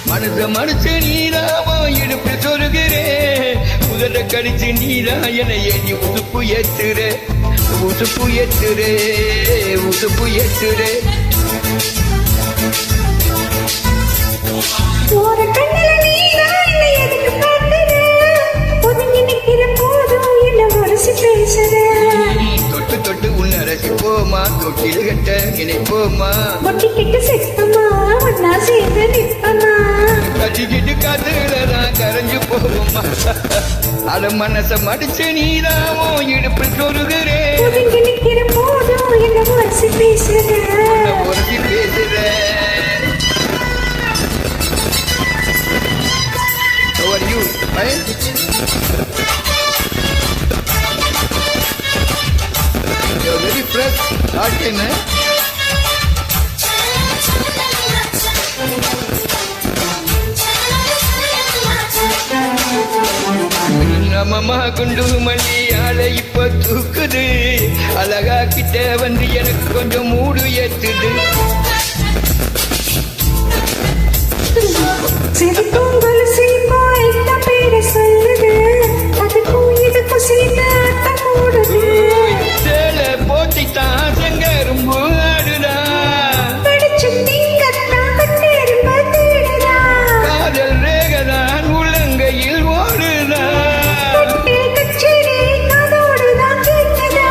மனச மனசு நீராமா இடுப்பு சொல்லுகிறே முதல கடிச்சு நீரா என எண்ணி உசுப்பு ஏத்துறே உசுப்பு ஏத்துறே உசுப்பு ஏத்துறே ஒரு கண்ணில நீரா என்னை எதுக்கு பார்க்குற ஒதுங்கி நிக்கிற போதும் என்ன உரசி பேசுற தொட்டு தொட்டு உன்னை ரசிப்போமா தொட்டில் கட்ட நினைப்போமா ஒட்டிக்கிட்டு செப்பமா ஒன்னா சேர்ந்து நிற்பமா கட்டிக்கிட்டு காத்துலதான் கரைஞ்சு போவோமா அத மனச மடிச்சு நீராமோ இடுப்பு சொல்லுகிறே ஒதுங்கி நிக்கிற போதும் என்ன உரசி பேசுற உரசி பேசுற How are you? Fine? You're very fresh. Hard time, eh? நம்மம்மா குண்டு மல்லி ஆளை இப்ப தூக்குது அழகா கிட்ட வந்து எனக்கு கொஞ்சம் மூடு ஏத்துது சிரிக்கும் கொலுசிப்போ என்ன பேரை சொல்லுது அதுக்கும் இதுக்கும் சேர்ந்து அர்த்தம் மூடுது சேல போட்டித்தான் செங்கரும்பு ஆடுதா படிச்சு நீங்கத்தான் கட்டெரும்ப தேடுதா காதல் ரேகதான் உள்ளங்கையில் ஓடுதா கச்சேரி அதோடுதான் கேட்குதா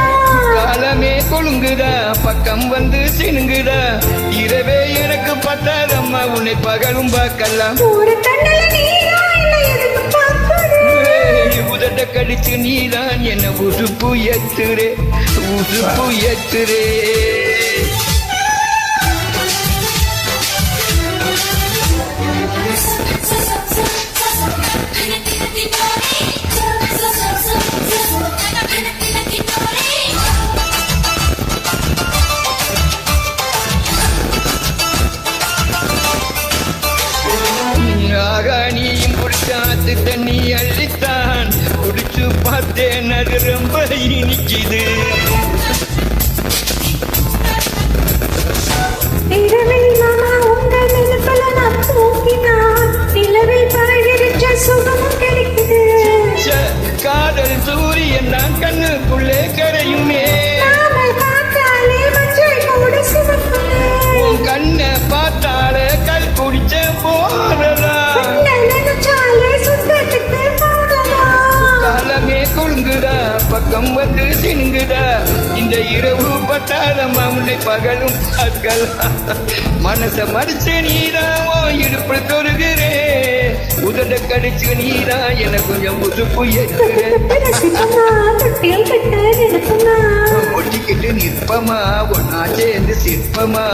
காலமே கொழுங்குதா பக்கம் வந்து சினுங்குதா இரவே எனக்கு பத்தாதம்மா உன்னை பகலும் பார்க்கலாம் ஒரு கண்ணில நீரா என்னை எதுக்கு பார்க்குற உதட்ட கடிச்சு நீதான் என்ன உசுப்பு ஏத்துறே உசுப்பு ஏத்துறே நீயும் குடிச்சாத்து தண்ணி அள்ளித்தான் குடிச்சு பார்த்தேன் அது ரொம்ப இனிக்குது இரவில் மாமா உங்க நினைப்பல நான் தூக்கினான் நிலவில் பழகிருச்ச சுகமும் கிடைக்குது காதல் சூரியன் நான் கண்ணுக்குள்ளே கரையுமே நாம பார்த்தாலே மஞ்சள் கூட சிவக்குது உன் கண்ணை பார்த்தாலே கல் குடிச்ச போறதா நினைச்சாலே சுத்தத்துக்கு போனதா காலமே கொழுங்குதா பக்கம் வந்து சினுங்குதா இந்த இரவு பட்டாதம்மா உன்னை பகலும் பார்க்கலாம் மனச மடிச்சு நீராவோ இடுப்பு தொருகிறே உதட கடிச்சு நீரா என கொஞ்சம் உசுப்பு ஏற்றுகிறே ஒட்டிக்கிட்டு நிற்பமா ஒன்னா சேர்ந்து சிற்பமா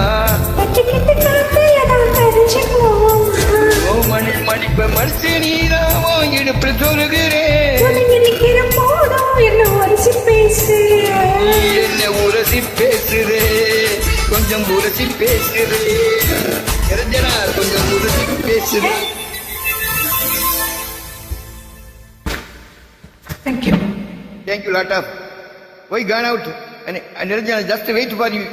மணி மடிப்ப மடிச்சு நீராவோ இடுப்பு தொருகிறே என்ன உரசி பேசுறே கொஞ்சம் உரசி பேசுறே நிரஞ்சனா கொஞ்சம் உரசி பேசுறே Thank you. Thank you lot of. Why gone out? And Niranjana, just wait for you.